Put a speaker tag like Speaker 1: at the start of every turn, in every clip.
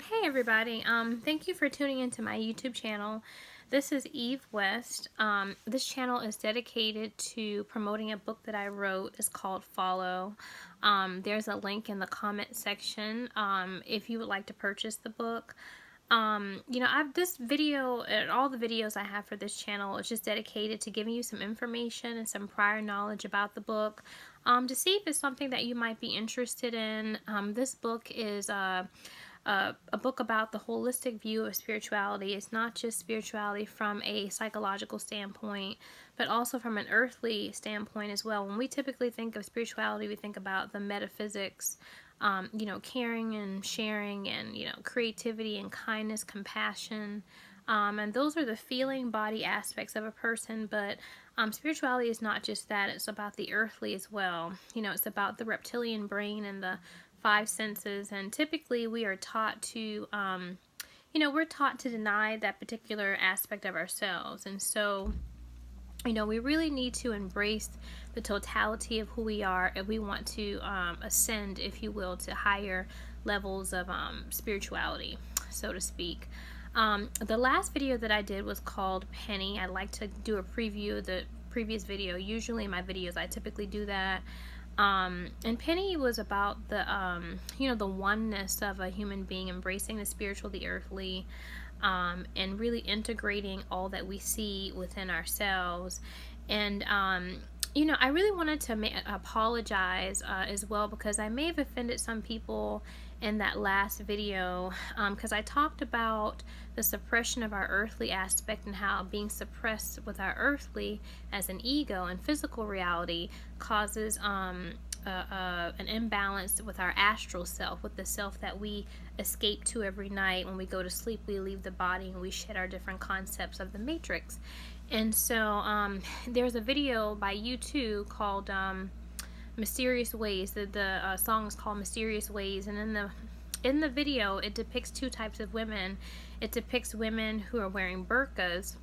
Speaker 1: Hey everybody. Thank you for tuning into my YouTube channel. This is Eve West. This channel is dedicated to promoting a book that I wrote. It's called Follow. There's a link in the comment section if you would like to purchase the book. This video and all the videos I have for this channel is just dedicated to giving you some information and some prior knowledge about the book, to see if it's something that you might be interested in. This book is a book about the holistic view of spirituality. It's not just spirituality from a psychological standpoint, but also from an earthly standpoint as well. When we typically think of spirituality, we think about the metaphysics, caring and sharing and, creativity and kindness, compassion. And those are the feeling body aspects of a person, but spirituality is not just that. It's about the earthly as well. It's about the reptilian brain and the five senses, and typically we are taught to we're taught to deny that particular aspect of ourselves. And so we really need to embrace the totality of who we are if we want to ascend, if you will, to higher levels of spirituality, so to speak. The last video that I did was called Penny. I'd like to do a preview of the previous video. Usually in my videos I typically do that. And Penny was about the oneness of a human being, embracing the spiritual, the earthly, and really integrating all that we see within ourselves. And I really wanted to apologize as well, because I may have offended some people in that last video, because I talked about the suppression of our earthly aspect and how being suppressed with our earthly as an ego and physical reality causes an imbalance with our astral self, with the self that we escape to every night. When we go to sleep, we leave the body and we shed our different concepts of the matrix. And so there's a video by U2 called Mysterious Ways. The song is called Mysterious Ways, and in the video it depicts two types of women. It depicts women who are wearing burqas,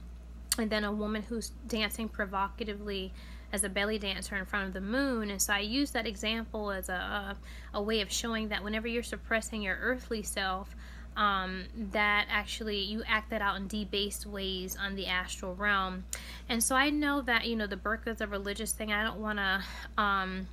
Speaker 1: and then a woman who's dancing provocatively as a belly dancer in front of the moon. And so I use that example as a way of showing that whenever you're suppressing your earthly self, that actually you act that out in debased ways on the astral realm. And so I know that the burqa is a religious thing. I don't want to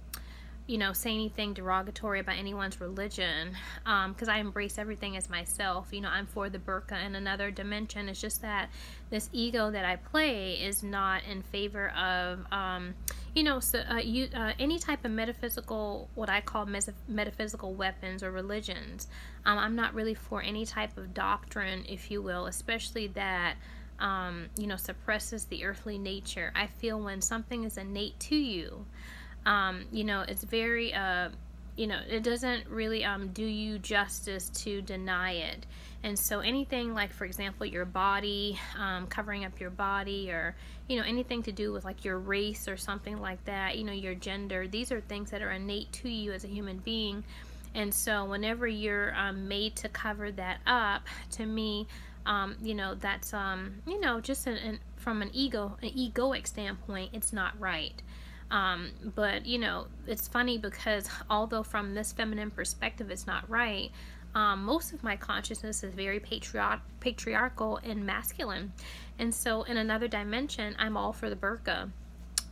Speaker 1: say anything derogatory about anyone's religion, because I embrace everything as myself. I'm for the burqa in another dimension. It's just that this ego that I play is not in favor of any type of metaphysical, what I call metaphysical weapons or religions. I'm not really for any type of doctrine, if you will, especially that suppresses the earthly nature. I feel when something is innate to you, it's very, it doesn't really do you justice to deny it. And so anything like, for example, your body, covering up your body, or, anything to do with like your race or something like that, your gender, these are things that are innate to you as a human being. And so whenever you're made to cover that up, to me, that's, just from an egoic standpoint, it's not right. But it's funny because although from this feminine perspective it's not right, most of my consciousness is very patriarchal and masculine. And so in another dimension, I'm all for the burqa.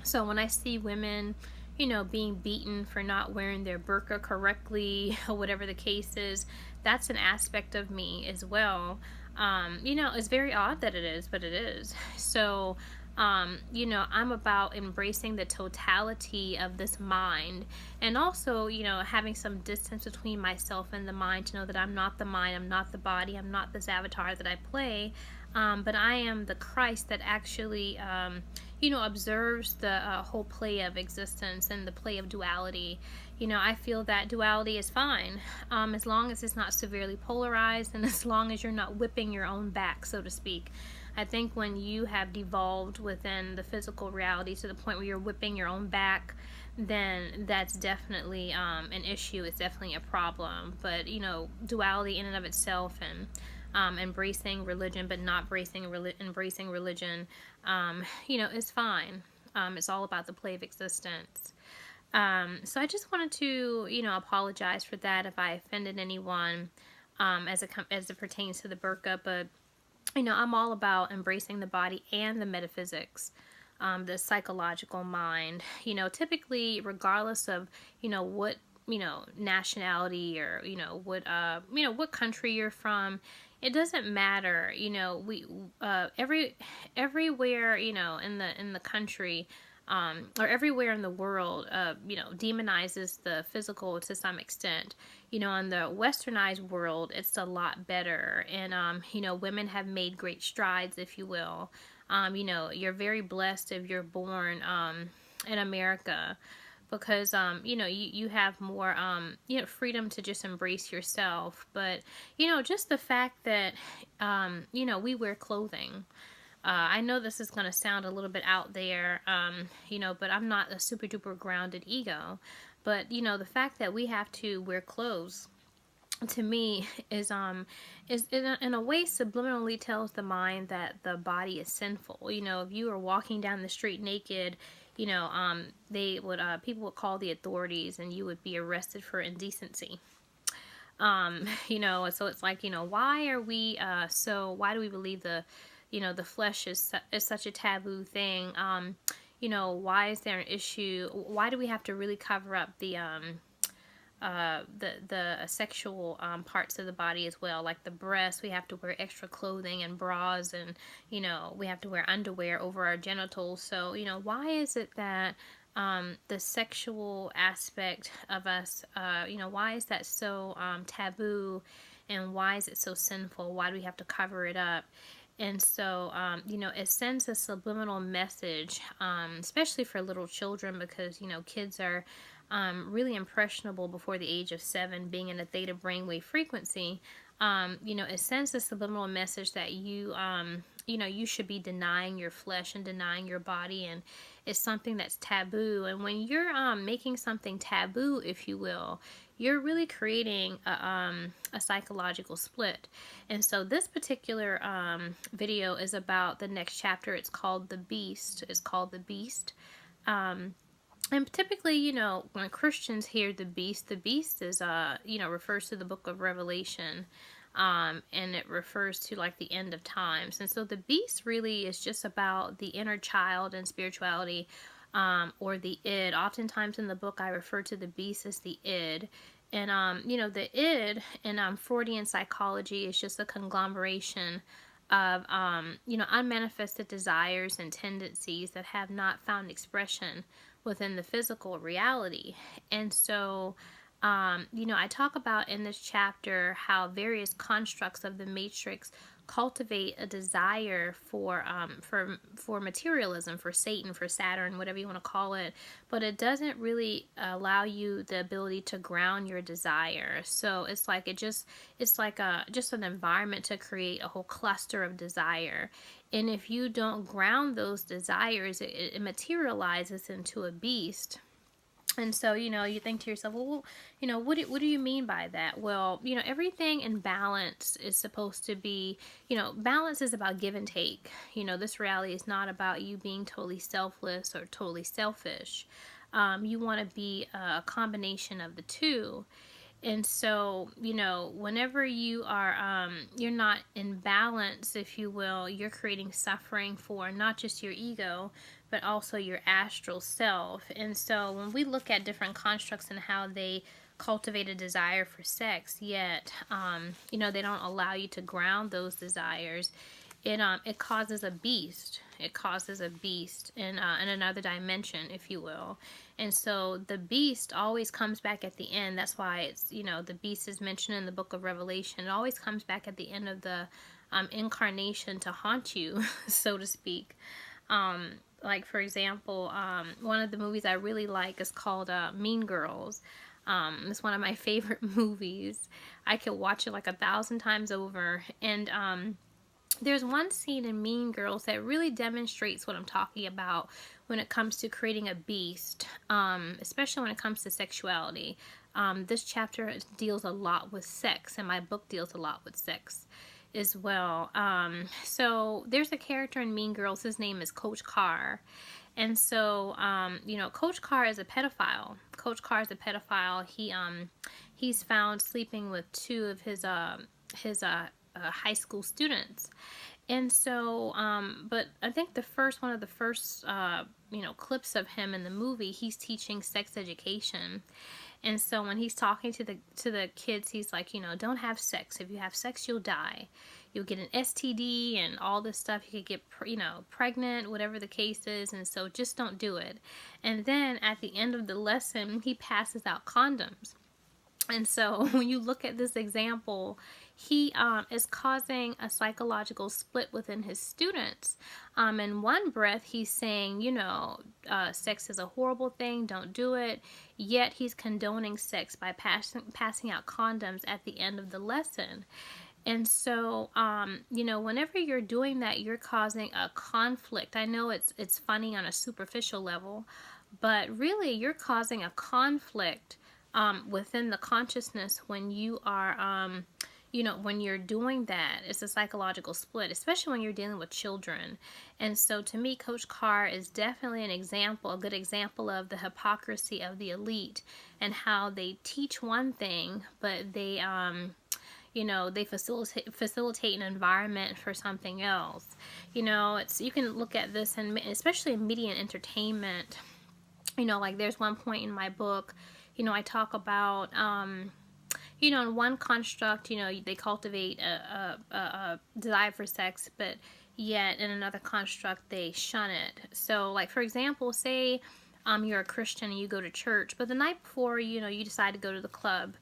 Speaker 1: So when I see women, being beaten for not wearing their burqa correctly, or whatever the case is, that's an aspect of me as well. It's very odd that it is, but it is. So I'm about embracing the totality of this mind, and also, having some distance between myself and the mind, to know that I'm not the mind, I'm not the body, I'm not this avatar that I play, but I am the Christ that actually, observes the whole play of existence and the play of duality. I feel that duality is fine, as long as it's not severely polarized, and as long as you're not whipping your own back, so to speak. I think when you have devolved within the physical reality to the point where you're whipping your own back, then that's definitely an issue. It's definitely a problem. But duality in and of itself, and embracing religion but not embracing religion, is fine. It's all about the play of existence. So I just wanted to, apologize for that if I offended anyone. as it pertains to the burqa. But you know, I'm all about embracing the body and the metaphysics, the psychological mind. You know, typically, regardless of, you know, what, you know, nationality, or, you know, what country you're from, it doesn't matter. You know, everywhere, you know, in the country, or everywhere in the world, you know, demonizes the physical to some extent. You know, in the westernized world, it's a lot better. And, you know, women have made great strides, if you will. You know, you're very blessed if you're born, in America, because, you know, you have more, you know, freedom to just embrace yourself. But, you know, just the fact that, you know, we wear clothing. I know this is going to sound a little bit out there, you know, but I'm not a super duper grounded ego. But, you know, the fact that we have to wear clothes, to me, is in a way subliminally tells the mind that the body is sinful. You know, if you were walking down the street naked, you know, they would, people would call the authorities and you would be arrested for indecency. You know, so it's like, you know, why are we, why do we believe you know, the flesh is such a taboo thing? You know, why is there an issue? Why do we have to really cover up the sexual parts of the body as well, like the breasts? We have to wear extra clothing and bras, and, you know, we have to wear underwear over our genitals. So, you know, why is it that the sexual aspect of us, you know, why is that so taboo, and why is it so sinful? Why do we have to cover it up? And so, you know, it sends a subliminal message, especially for little children, because, you know, kids are really impressionable before the age of 7, being in a theta brainwave frequency. You know, it sends a subliminal message that you know, you should be denying your flesh and denying your body, and it's something that's taboo. And when you're making something taboo, if you will, you're really creating a psychological split. And so this particular video is about the next chapter. It's called The Beast. It's called The Beast. And typically, you know, when Christians hear the beast is, you know, refers to the book of Revelation. And it refers to like the end of times. And so the beast really is just about the inner child and spirituality, or the id. Oftentimes in the book, I refer to the beast as the id. And, you know, the id in Freudian psychology is just a conglomeration of, you know, unmanifested desires and tendencies that have not found expression within the physical reality. And so, you know, I talk about in this chapter how various constructs of the matrix cultivate a desire for materialism, for Satan, for Saturn, whatever you want to call it, but it doesn't really allow you the ability to ground your desire. So it's like it's like just an environment to create a whole cluster of desire. And if you don't ground those desires, it materializes into a beast. And so, you know, you think to yourself, well, you know, what do you mean by that? Well, you know, everything in balance is supposed to be, you know, balance is about give and take. You know, this reality is not about you being totally selfless or totally selfish. You want to be a combination of the two. And so, you know, whenever you are, you're not in balance, if you will, you're creating suffering for not just your ego, but also your astral self. And so when we look at different constructs and how they cultivate a desire for sex, yet, you know, they don't allow you to ground those desires, it causes a beast. It causes a beast in another dimension, if you will. And so the beast always comes back at the end. That's why it's, you know, the beast is mentioned in the book of Revelation. It always comes back at the end of the incarnation to haunt you, so to speak. Like, for example, one of the movies I really like is called Mean Girls. It's one of my favorite movies. I could watch it like 1,000 times over. And there's one scene in Mean Girls that really demonstrates what I'm talking about when it comes to creating a beast, especially when it comes to sexuality. This chapter deals a lot with sex, and my book deals a lot with sex as well. So there's a character in Mean Girls. His name is Coach Carr. And so, you know, Coach Carr is a pedophile. Coach Carr is a pedophile. he's found sleeping with two of his high school students. And so, but I think one of the first, clips of him in the movie, he's teaching sex education. And so when he's talking to the kids, he's like, don't have sex. If you have sex, you'll die. You'll get an STD and all this stuff. You could get, pregnant, whatever the case is. And so just don't do it. And then at the end of the lesson, he passes out condoms. And so when you look at this example, he is causing a psychological split within his students. In one breath, he's saying, sex is a horrible thing, don't do it. Yet he's condoning sex by passing out condoms at the end of the lesson. And so, whenever you're doing that, you're causing a conflict. I know it's funny on a superficial level, but really you're causing a conflict within the consciousness when you are, when you're doing that. It's a psychological split, especially when you're dealing with children. And so to me, Coach Carr is definitely a good example of the hypocrisy of the elite and how they teach one thing, but they, they facilitate an environment for something else. You can look at this, and especially in media and entertainment, like there's one point in my book, I talk about, in one construct, they cultivate a desire for sex, but yet in another construct, they shun it. So, like, for example, say you're a Christian and you go to church, but the night before, you decide to go to the club.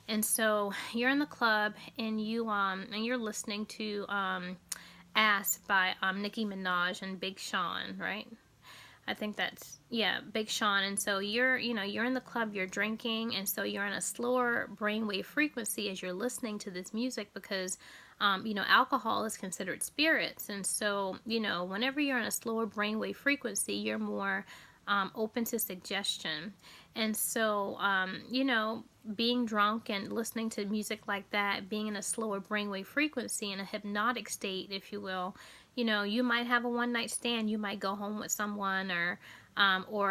Speaker 1: And so you're in the club and you're listening to Ass by Nicki Minaj and Big Sean, right? I think that's, Big Sean. And so you're in the club, you're drinking, and so you're in a slower brainwave frequency as you're listening to this music because, alcohol is considered spirits. And so, whenever you're in a slower brainwave frequency, you're more open to suggestion. And so, being drunk and listening to music like that, being in a slower brainwave frequency, in a hypnotic state, if you will, you might have a one-night stand, you might go home with someone, or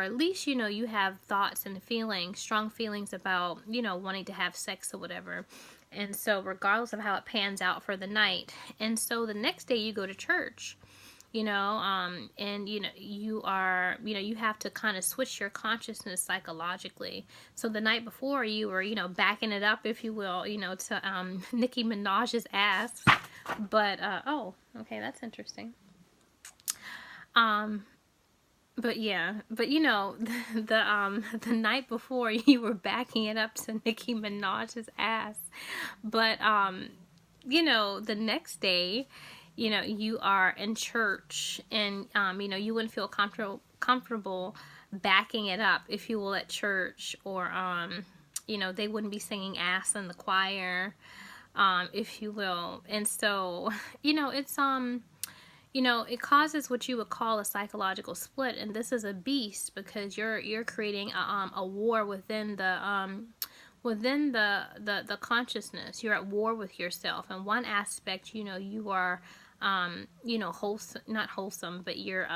Speaker 1: at least, you have thoughts and feelings, strong feelings about, wanting to have sex or whatever. And so regardless of how it pans out for the night. And so the next day you go to church, and you are, you have to kind of switch your consciousness psychologically. So the night before you were, backing it up, if you will, to Nicki Minaj's Ass. But okay, that's interesting. But yeah, but the night before you were backing it up to Nicki Minaj's Ass. But the next day, you are in church, and you wouldn't feel comfortable backing it up, if you will, at church, or they wouldn't be singing Ass in the choir, if you will. And so it's it causes what you would call a psychological split, and this is a beast because you're creating a war within the consciousness. You're at war with yourself. And one aspect, you are wholesome, not wholesome, but you're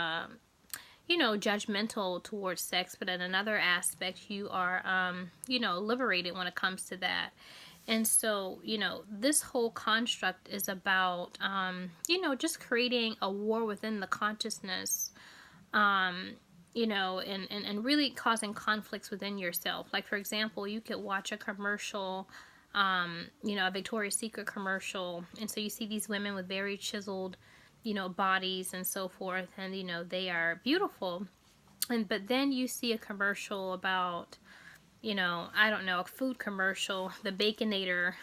Speaker 1: judgmental towards sex. But in another aspect, you are liberated when it comes to that. And so, this whole construct is about, just creating a war within the consciousness, and really causing conflicts within yourself. Like, for example, you could watch a commercial, a Victoria's Secret commercial, and so you see these women with very chiseled, bodies and so forth, and, they are beautiful. But then you see a commercial about, I don't know, a food commercial, the Baconator,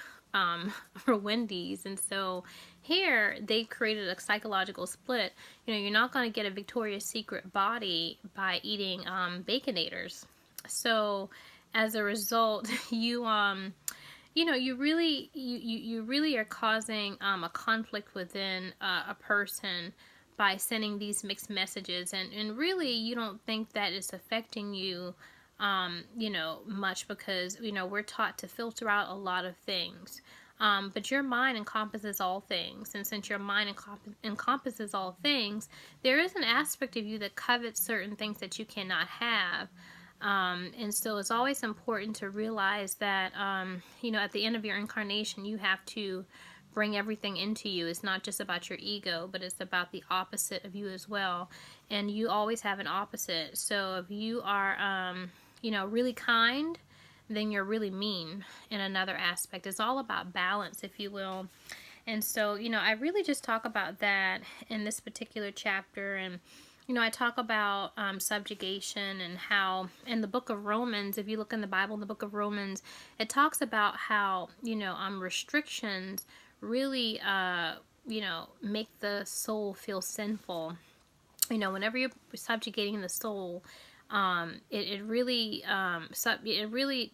Speaker 1: for Wendy's. And so here they created a psychological split. You're not going to get a Victoria's Secret body by eating Baconators. So as a result, you really are causing a conflict within a person by sending these mixed messages, and really you don't think that it's affecting you much, because we're taught to filter out a lot of things, but your mind encompasses all things. And since your mind encompasses all things, there is an aspect of you that covets certain things that you cannot have. And so it's always important to realize that, you know, at the end of your incarnation, you have to bring everything into you. It's not just about your ego, but it's about the opposite of you as well. And you always have an opposite. So if you are, you know, really kind, then you're really mean in another aspect. It's all about balance, if you will. And so, you know, I really just talk about that in this particular chapter. And, you know, I talk about subjugation and how in the book of Romans, if you look in the Bible, in the book of Romans, it talks about how, you know, restrictions really, you know, make the soul feel sinful. You know, whenever you're subjugating the soul, it really, it really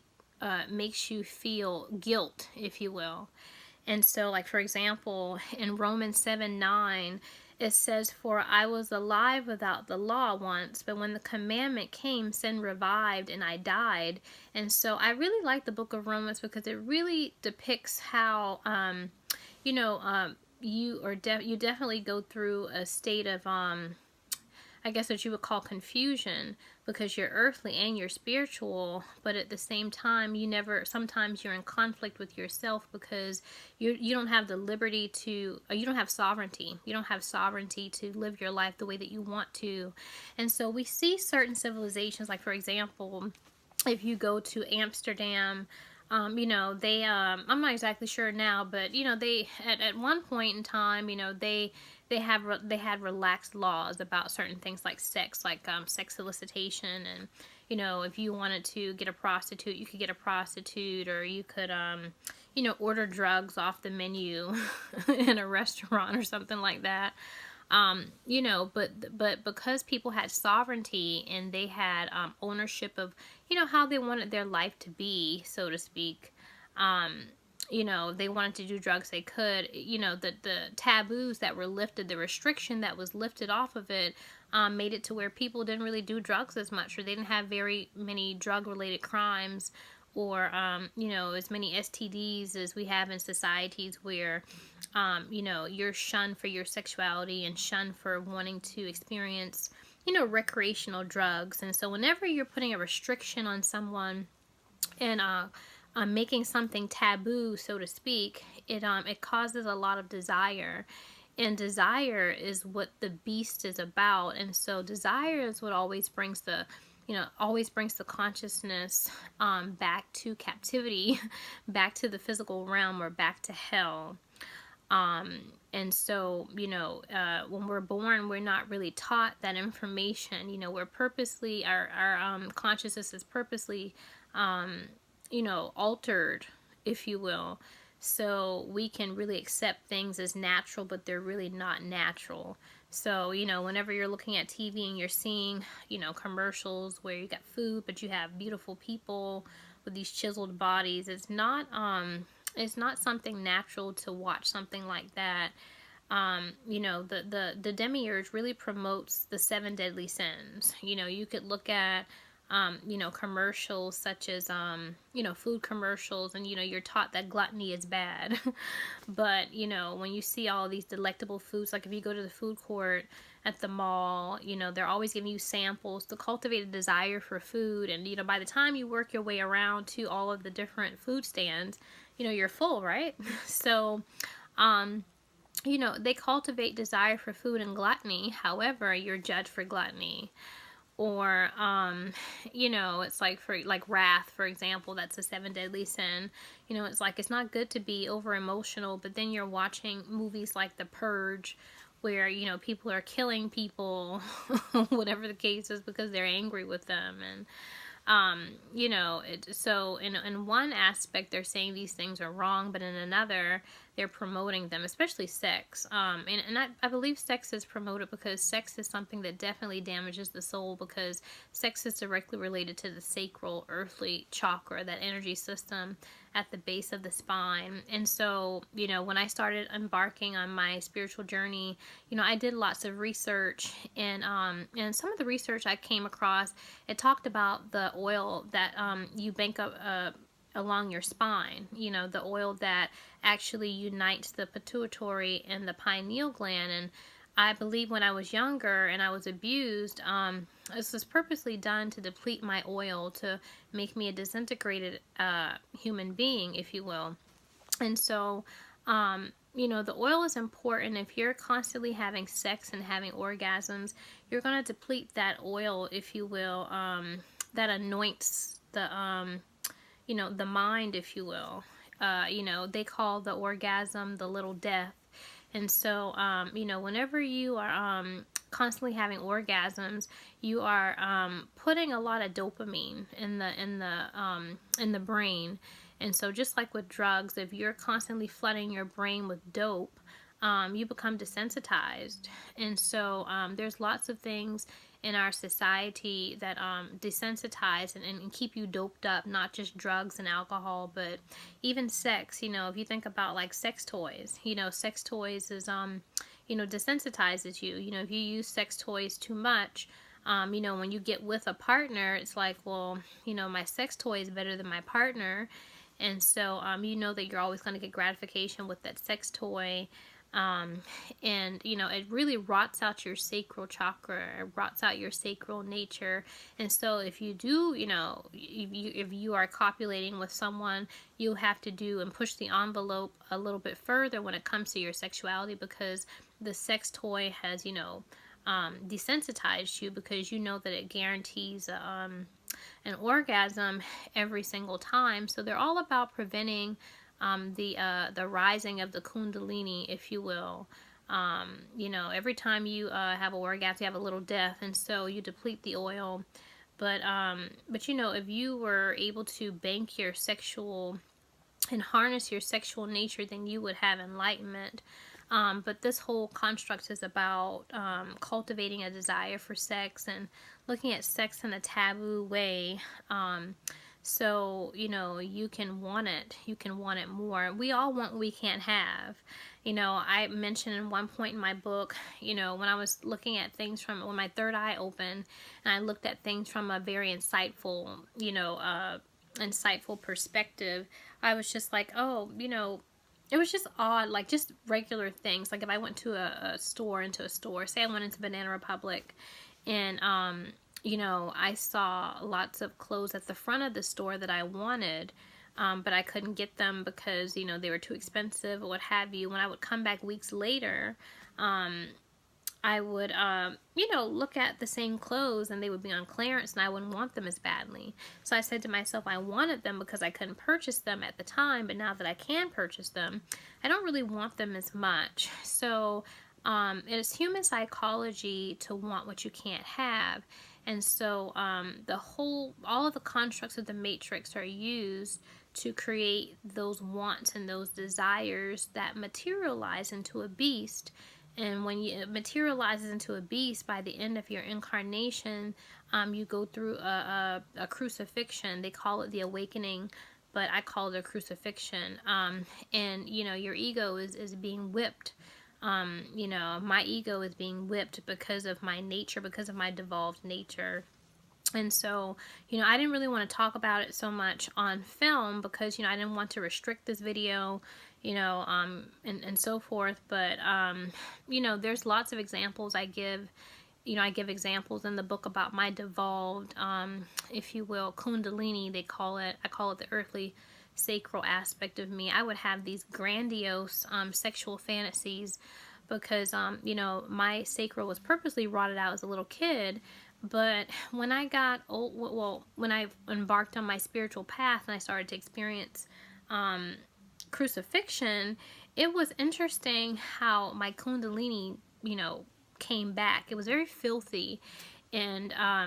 Speaker 1: makes you feel guilt, if you will. And so, like, for example, in Romans 7:9, it says, "For I was alive without the law once, but when the commandment came, sin revived and I died." And so I really like the book of Romans because it really depicts how, you know, you definitely go through a state of, I guess what you would call confusion, because you're earthly and you're spiritual, but at the same time sometimes you're in conflict with yourself because you don't have the liberty to, or you don't have sovereignty. You don't have sovereignty to live your life the way that you want to. And so we see certain civilizations, like for example, if you go to Amsterdam, you know, I'm not exactly sure now, but, you know, they, at one point in time, you know, they had relaxed laws about certain things like sex, like sex solicitation, and, you know, if you wanted to get a prostitute, you could get a prostitute, or you could, you know, order drugs off the menu in a restaurant or something like that. You know, but because people had sovereignty and they had ownership of, you know, how they wanted their life to be, so to speak, you know, they wanted to do drugs, they could, you know, the taboos that were lifted, the restriction that was lifted off of it, made it to where people didn't really do drugs as much, or they didn't have very many drug related crimes, or, you know, as many STDs as we have in societies where, you know, you're shunned for your sexuality and shunned for wanting to experience, you know, recreational drugs. And so whenever you're putting a restriction on someone and making something taboo, so to speak, it causes a lot of desire. And desire is what the beast is about. And so desire is what always brings the, you know, always brings the consciousness back to captivity, back to the physical realm, or back to hell. And so, you know, when we're born, we're not really taught that information. You know, we're purposely, our consciousness is purposely, you know, altered, if you will, so we can really accept things as natural, but they're really not natural. So, you know, whenever you're looking at TV and you're seeing, you know, commercials where you got food, but you have beautiful people with these chiseled bodies, it's not something natural to watch something like that. You know, the demiurge really promotes the 7 deadly sins. You know, you could look at, you know, commercials such as, you know, food commercials, and, you know, you're taught that gluttony is bad. But, you know, when you see all these delectable foods, like if you go to the food court at the mall, you know, they're always giving you samples to cultivate a desire for food. And, you know, by the time you work your way around to all of the different food stands, you know, you're full, right? So, you know, they cultivate desire for food and gluttony. However, you're judged for gluttony. Or, you know, it's like wrath, for example, that's a 7 deadly sin. You know, it's like, it's not good to be over emotional, but then you're watching movies like The Purge, where, you know, people are killing people, whatever the case is, because they're angry with them. And, you know, so in one aspect, they're saying these things are wrong, but in another, they're promoting them, especially sex. And I believe sex is promoted because sex is something that definitely damages the soul, because sex is directly related to the sacral earthly chakra, that energy system at the base of the spine. And so, you know, when I started embarking on my spiritual journey, you know, I did lots of research, and some of the research I came across, it talked about the oil that you bank up along your spine, you know, the oil that actually unites the pituitary and the pineal gland. And I believe when I was younger and I was abused, this was purposely done to deplete my oil, to make me a disintegrated human being, if you will. And so, the oil is important. If you're constantly having sex and having orgasms, you're going to deplete that oil, if you will, that anoints the mind, if you will. They call the orgasm the little death. And so, whenever you are constantly having orgasms, you are putting a lot of dopamine in the brain. And so, just like with drugs, if you're constantly flooding your brain with dope, you become desensitized. And so, there's lots of things in our society that desensitize and keep you doped up, not just drugs and alcohol, but even sex. If you think about like sex toys, sex toys is desensitizes you. If you use sex toys too much, when you get with a partner, it's like, well, my sex toy is better than my partner. And so that you're always going to get gratification with that sex toy. And it really rots out your sacral chakra, it rots out your sacral nature. And so if you do, if you are copulating with someone, you have to do and push the envelope a little bit further when it comes to your sexuality, because the sex toy has desensitized you, because that it guarantees an orgasm every single time. So they're all about preventing the rising of the kundalini, if you will. Every time you have an orgasm, you have a little death, and so you deplete the oil. But if you were able to bank your sexual and harness your sexual nature, then you would have enlightenment. But this whole construct is about cultivating a desire for sex and looking at sex in a taboo way. So, you can want it. You can want it more. We all want what we can't have. I mentioned in one point in my book, when I was looking at things when my third eye opened, and I looked at things from a very insightful perspective, I was just like, oh, it was just odd, like just regular things. Like if I went to a store, say I went into Banana Republic, and I saw lots of clothes at the front of the store that I wanted, but I couldn't get them because, they were too expensive or what have you. When I would come back weeks later, I would, look at the same clothes and they would be on clearance and I wouldn't want them as badly. So I said to myself, I wanted them because I couldn't purchase them at the time, but now that I can purchase them, I don't really want them as much. So it is human psychology to want what you can't have. And so all of the constructs of the matrix are used to create those wants and those desires that materialize into a beast. And when it materializes into a beast, by the end of your incarnation, you go through a crucifixion. They call it the awakening, but I call it a crucifixion. And your ego is being whipped. My ego is being whipped because of my nature, because of my devolved nature. And so, I didn't really want to talk about it so much on film because, I didn't want to restrict this video, and so forth. But, there's lots of examples I give. I give examples in the book about my devolved, if you will, kundalini, they call it. I call it the earthly sacral aspect of me. I would have these grandiose sexual fantasies because, my sacral was purposely rotted out as a little kid. But when I got old, when I embarked on my spiritual path and I started to experience crucifixion, it was interesting how my kundalini, came back. It was very filthy, and I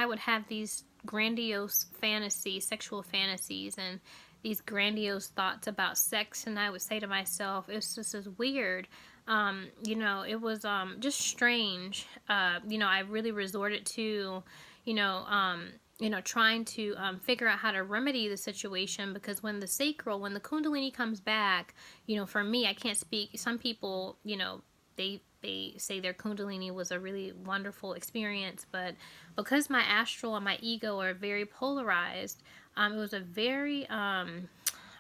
Speaker 1: would have these grandiose fantasies, sexual fantasies, and these grandiose thoughts about sex, and I would say to myself, it's just as weird. It was just strange. I really resorted to, trying to figure out how to remedy the situation, because when the kundalini comes back, for me, I can't speak. Some people, they say their kundalini was a really wonderful experience, but because my astral and my ego are very polarized, it was a very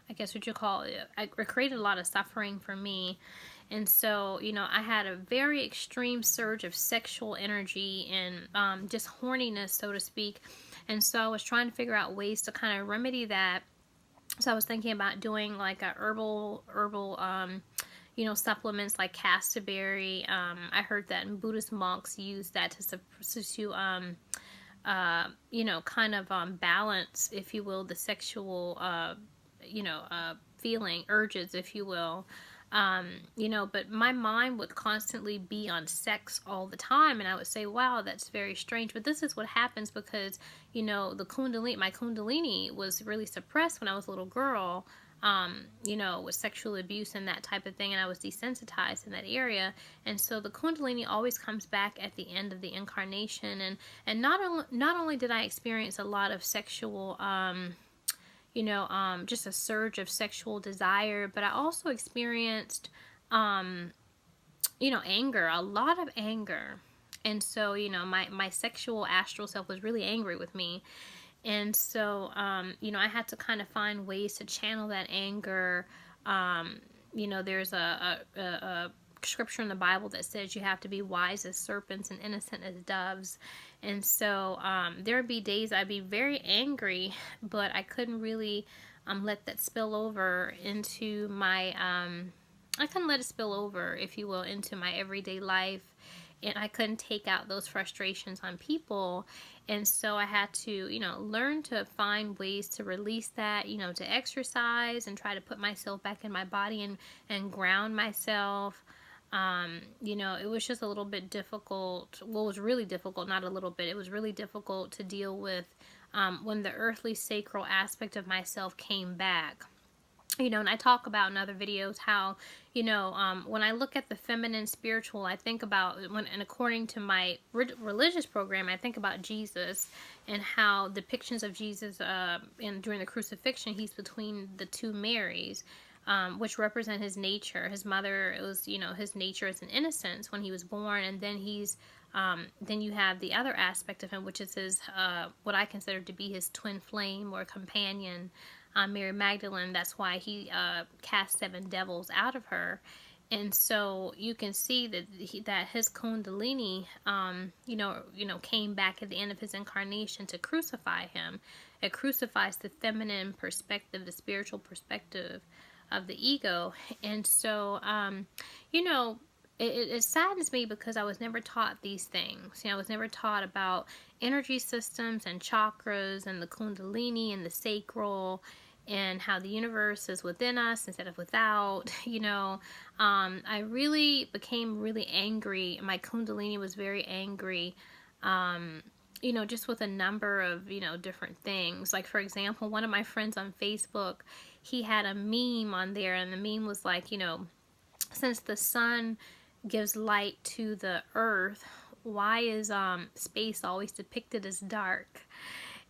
Speaker 1: I guess what you call it, it created a lot of suffering for me. And so, you know, I had a very extreme surge of sexual energy and just horniness, so to speak. And so I was trying to figure out ways to kind of remedy that. So I was thinking about doing like a herbal, you know, supplements like casterberry. I heard that Buddhist monks use that you know, kind of balance, if you will, the sexual, you know, feeling, urges, if you will. You know, but my mind would constantly be on sex all the time, and I would say, wow, that's very strange. But this is what happens because, you know, my Kundalini was really suppressed when I was a little girl, you know, with sexual abuse and that type of thing, and I was desensitized in that area. And so the Kundalini always comes back at the end of the incarnation, and not only did I experience a lot of sexual, you know, just a surge of sexual desire, but I also experienced, you know, anger, a lot of anger. And so, you know, my sexual astral self was really angry with me. And so, you know, I had to kind of find ways to channel that anger. You know, there's a scripture in the Bible that says you have to be wise as serpents and innocent as doves. And so there would be days I'd be very angry, but I couldn't really let that spill over into my, I couldn't let it spill over, if you will, into my everyday life. And I couldn't take out those frustrations on people. And so I had to, you know, learn to find ways to release that, you know, to exercise and try to put myself back in my body and ground myself. You know, it was just a little bit difficult. Well, it was really difficult, not a little bit. It was really difficult to deal with when the earthly sacral aspect of myself came back. You know, and I talk about in other videos how, you know, when I look at the feminine spiritual, I think about, and according to my religious program, I think about Jesus and how depictions of Jesus during the crucifixion, he's between the two Marys. Which represent his nature. His mother, it was, you know, his nature as an innocence when he was born, and then then you have the other aspect of him, which is his, what I consider to be his twin flame or companion, Mary Magdalene. That's why he cast 7 devils out of her. And so you can see that that his Kundalini, you know, came back at the end of his incarnation to crucify him. It crucifies the feminine perspective, the spiritual perspective of the ego. And so, you know, it saddens me because I was never taught these things. You know, I was never taught about energy systems and chakras and the Kundalini and the sacral and how the universe is within us instead of without. You know, I really became really angry. My Kundalini was very angry, you know, just with a number of, you know, different things. Like, for example, one of my friends on Facebook, he had a meme on there, and the meme was like, you know, since the sun gives light to the earth, why is space always depicted as dark?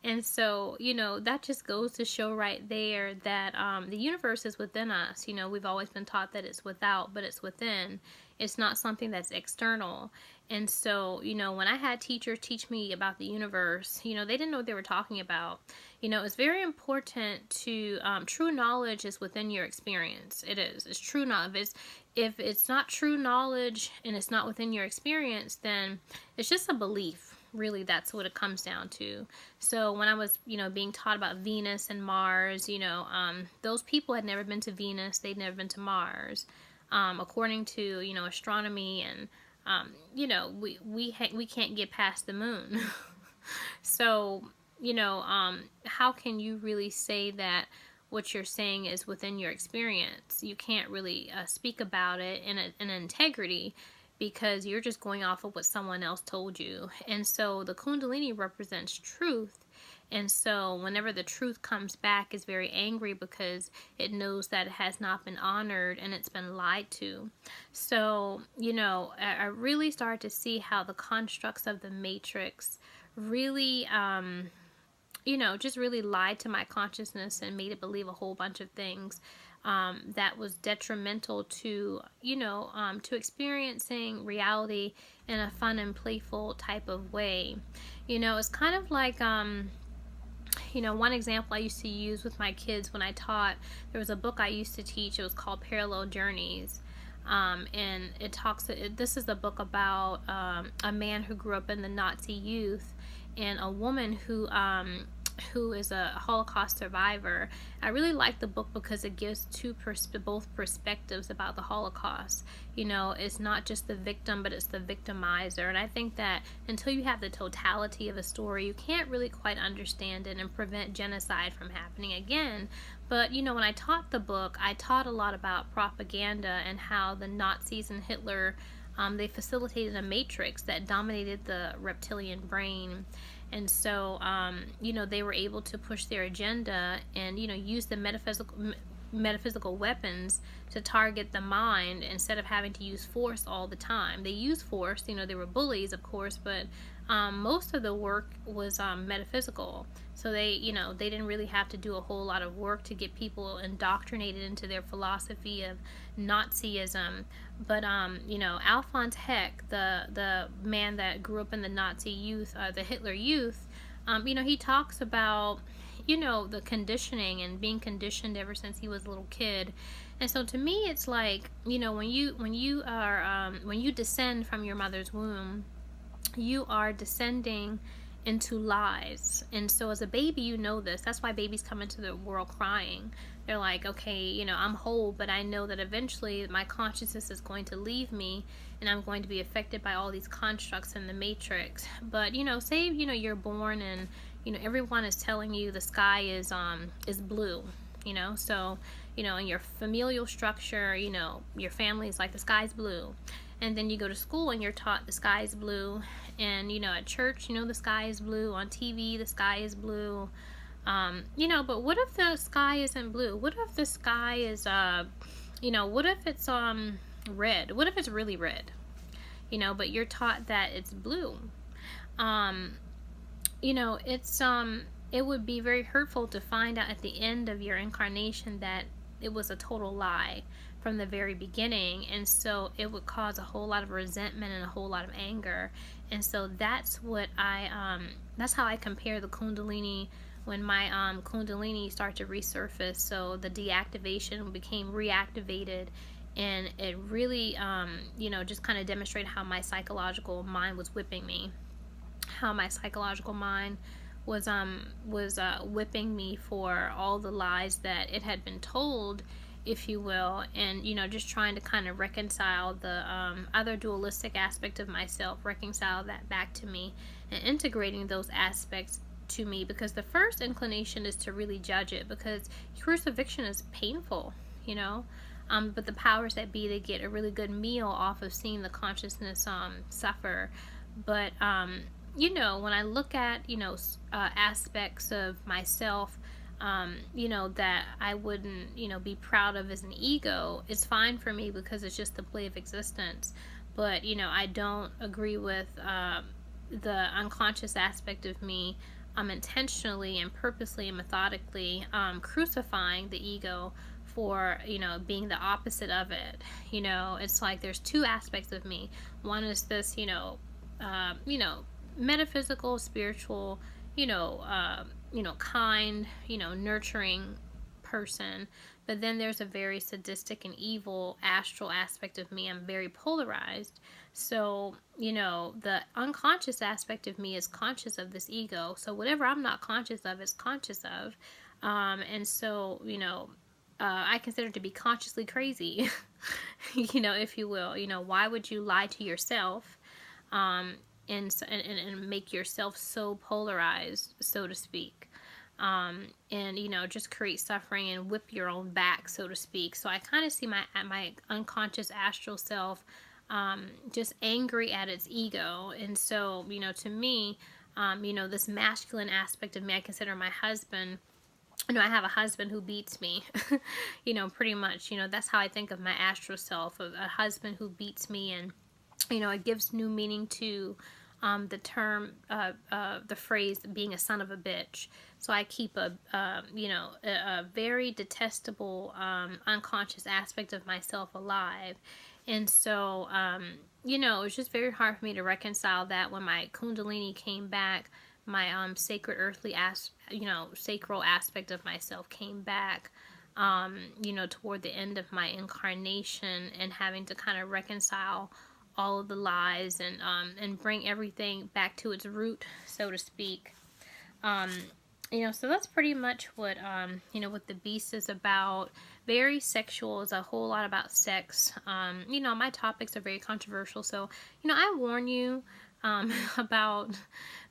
Speaker 1: And so, you know, that just goes to show right there that the universe is within us. You know, we've always been taught that it's without, but it's within. It's not something that's external. And so, you know, when I had teachers teach me about the universe, you know, they didn't know what they were talking about. You know, it's very important to, true knowledge is within your experience. It is. It's true knowledge. If it's not true knowledge and it's not within your experience, then it's just a belief. Really, that's what it comes down to. So when I was, you know, being taught about Venus and Mars, you know, those people had never been to Venus. They'd never been to Mars. According to, you know, astronomy and, you know, we can't get past the moon. So, you know, how can you really say that what you're saying is within your experience? You can't really speak about it in integrity, because you're just going off of what someone else told you. And so the Kundalini represents truth. And so whenever the truth comes back, it's very angry because it knows that it has not been honored and it's been lied to. So, you know, I really started to see how the constructs of the Matrix really, you know, just really lied to my consciousness and made it believe a whole bunch of things that was detrimental to, you know, to experiencing reality in a fun and playful type of way. You know, it's kind of like, one example I used to use with my kids when I taught, there was a book I used to teach. It was called Parallel Journeys. And this is a book about a man who grew up in the Nazi youth and a woman who is a Holocaust survivor. I really like the book because it gives both perspectives about the Holocaust. It's not just the victim, but it's the victimizer. And I think that until you have the totality of a story, you can't really quite understand it and prevent genocide from happening again. But, when I taught the book, I taught a lot about propaganda and how the Nazis and Hitler, they facilitated a matrix that dominated the reptilian brain. And so, they were able to push their agenda and, use the metaphysical weapons to target the mind instead of having to use force all the time. They used force, they were bullies, of course, but most of the work was metaphysical. So they didn't really have to do a whole lot of work to get people indoctrinated into their philosophy of Nazism. But Alphonse Heck, the man that grew up in the Nazi youth, the Hitler youth, he talks about the conditioning and being conditioned ever since he was a little kid. And so to me, it's like, when you descend from your mother's womb, you are descending into lies. And so as a baby, this. That's why babies come into the world crying. They're like, okay, I'm whole, but I know that eventually my consciousness is going to leave me and I'm going to be affected by all these constructs in the matrix. But, say, you're born and, everyone is telling you the sky is blue, so, in your familial structure, your family is like, the sky's blue. And then you go to school and you're taught the sky is blue. And, at church, the sky is blue. On TV, the sky is blue. But what if the sky isn't blue? What if the sky is, what if it's red? What if it's really red? But you're taught that it's blue. It would be very hurtful to find out at the end of your incarnation that it was a total lie from the very beginning, and so it would cause a whole lot of resentment and a whole lot of anger. And so that's how I compare the Kundalini when my Kundalini started to resurface. So the deactivation became reactivated, and it really just kind of demonstrated how my psychological mind was whipping me, how my psychological mind was whipping me for all the lies that it had been told, if you will, and just trying to kind of reconcile the other dualistic aspect of myself, reconcile that back to me, and integrating those aspects to me, because the first inclination is to really judge it, because crucifixion is painful, but the powers that be, they get a really good meal off of seeing the consciousness suffer. But when I look at aspects of myself that I wouldn't, be proud of as an ego, it's fine for me because it's just the play of existence. But, I don't agree with the unconscious aspect of me intentionally and purposely and methodically crucifying the ego for, being the opposite of it. It's like there's two aspects of me. One is this, metaphysical, spiritual, kind, nurturing person. But then there's a very sadistic and evil astral aspect of me. I'm very polarized. So, the unconscious aspect of me is conscious of this ego. So whatever I'm not conscious of is conscious of. And so, I consider it to be consciously crazy, if you will. Why would you lie to yourself? And make yourself so polarized, so to speak, and just create suffering and whip your own back, so to speak. So I kind of see my unconscious astral self just angry at its ego. And so to me, this masculine aspect of me, I consider my husband. I have a husband who beats me, pretty much. That's how I think of my astral self, of a husband who beats me. And it gives new meaning to the term, the phrase being a son of a bitch. So I keep a very detestable unconscious aspect of myself alive. And so, it was just very hard for me to reconcile that when my Kundalini came back, my sacred earthly you know, sacral aspect of myself came back, you know, toward the end of my incarnation, and having to kind of reconcile all of the lies, and bring everything back to its root, so to speak. Um, you know, so that's pretty much what, you know, what the beast is about. Very sexual. It's a whole lot about sex. You know, my topics are very controversial, so, you know, I warn you, about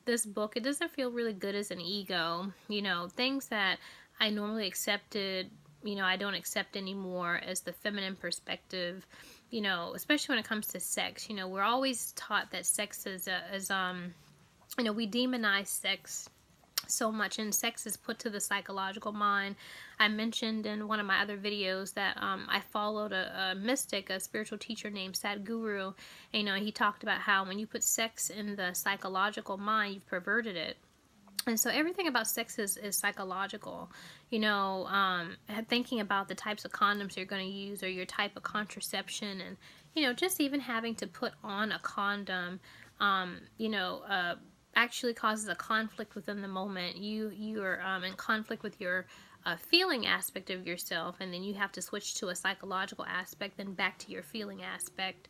Speaker 1: this book. It doesn't feel really good as an ego. You know, things that I normally accepted, you know, I don't accept anymore as the feminine perspective, you know, especially when it comes to sex. You know, we're always taught that sex is you know, we demonize sex so much, and sex is put to the psychological mind. I mentioned in one of my other videos that I followed a mystic, a spiritual teacher named Sadhguru, and, you know, he talked about how when you put sex in the psychological mind, you've perverted it. And so everything about sex is psychological. You know, thinking about the types of condoms you're going to use, or your type of contraception, and, you know, just even having to put on a condom, you know, actually causes a conflict within the moment. You are in conflict with your feeling aspect of yourself, and then you have to switch to a psychological aspect, then back to your feeling aspect.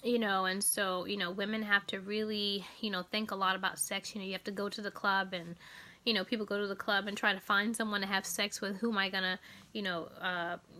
Speaker 1: You know, and so, you know, women have to really, you know, think a lot about sex. You know, you have to go to the club, and, you know, people go to the club and try to find someone to have sex with. Who am I gonna, you know,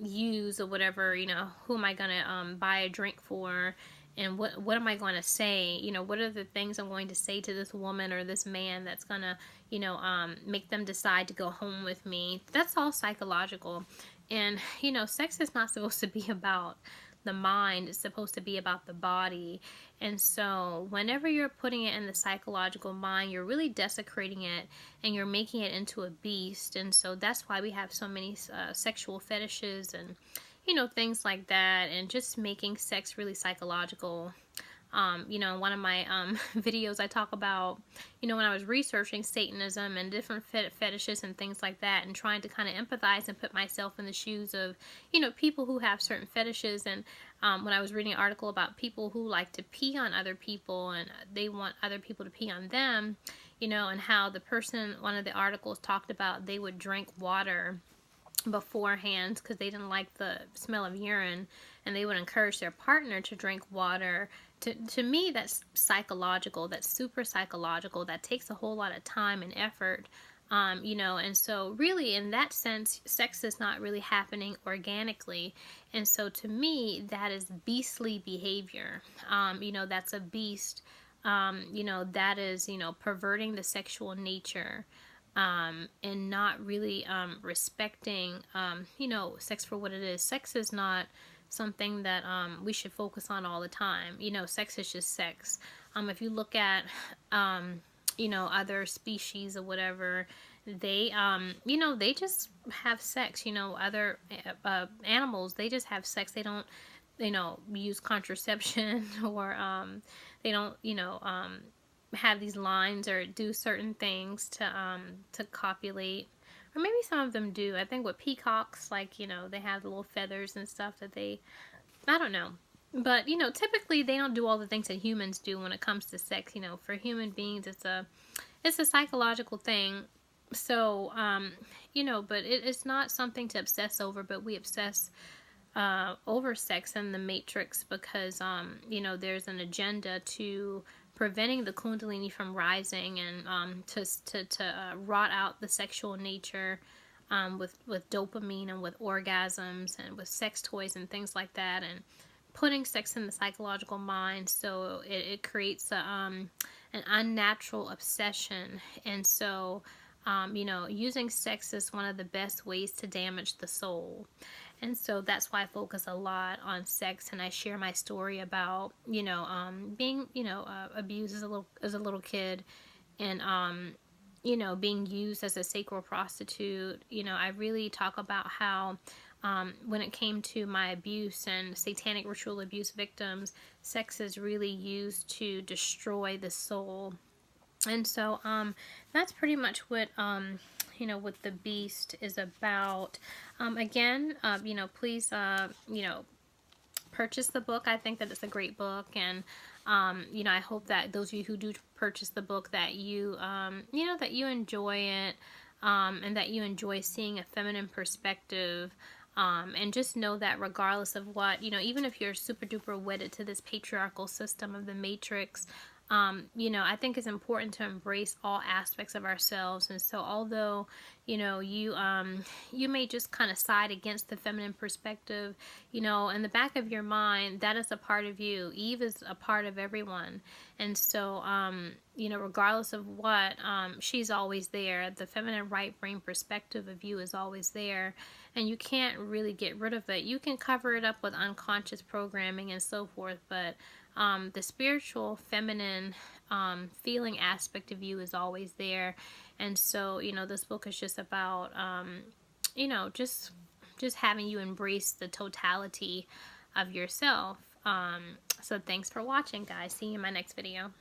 Speaker 1: use, or whatever, you know, who am I gonna buy a drink for, and what am I going to say? You know, what are the things I'm going to say to this woman or this man that's gonna, you know, make them decide to go home with me? That's all psychological. And, you know, sex is not supposed to be about the mind. It's supposed to be about the body. And so whenever you're putting it in the psychological mind, you're really desecrating it, and you're making it into a beast. And so that's why we have so many sexual fetishes, and, you know, things like that, and just making sex really psychological. You know, in one of my videos, I talk about, you know, when I was researching Satanism and different fetishes and things like that, and trying to kind of empathize and put myself in the shoes of, you know, people who have certain fetishes. And when I was reading an article about people who like to pee on other people, and they want other people to pee on them, you know, and how the person, one of the articles talked about, they would drink water beforehand because they didn't like the smell of urine, and they would encourage their partner to drink water. To me, that's psychological. That's super psychological. That takes a whole lot of time and effort. You know, and so really in that sense, sex is not really happening organically. And so to me, that is beastly behavior. You know, that's a beast. You know, that is, you know, perverting the sexual nature. And not really respecting, you know, sex for what it is. Sex is not something that we should focus on all the time. You know, sex is just sex. If you look at, you know, other species or whatever, they, you know, they just have sex. You know, other animals, they just have sex. They don't, you know, use contraception, or they don't, you know, have these lines or do certain things to copulate. Or maybe some of them do. I think with peacocks, like, you know, they have the little feathers and stuff that they, I don't know. But, you know, typically they don't do all the things that humans do when it comes to sex. You know, for human beings, it's a psychological thing. So, you know, but it's not something to obsess over, but we obsess over sex in the Matrix because, you know, there's an agenda to preventing the Kundalini from rising, and to rot out the sexual nature with dopamine and with orgasms and with sex toys and things like that, and putting sex in the psychological mind. So it creates an unnatural obsession. And so, you know, using sex is one of the best ways to damage the soul. And so that's why I focus a lot on sex, and I share my story about, you know, being, you know, abused as a little kid, and you know, being used as a sacral prostitute. You know, I really talk about how when it came to my abuse and satanic ritual abuse victims, sex is really used to destroy the soul. And so that's pretty much what you know, what the beast is about. Again, you know, please, you know, purchase the book. I think that it's a great book, and you know, I hope that those of you who do purchase the book, that you you know, that you enjoy it, and that you enjoy seeing a feminine perspective. And just know that regardless of what, you know, even if you're super duper wedded to this patriarchal system of the matrix, you know, I think it's important to embrace all aspects of ourselves. And so although, you know, you may just kind of side against the feminine perspective, you know, in the back of your mind, that is a part of you. Eve is a part of everyone. And so, you know, regardless of what, she's always there. The feminine right brain perspective of you is always there. And you can't really get rid of it. You can cover it up with unconscious programming and so forth, but the spiritual feminine feeling aspect of you is always there. And so, you know, this book is just about, you know, just having you embrace the totality of yourself. So thanks for watching, guys. See you in my next video.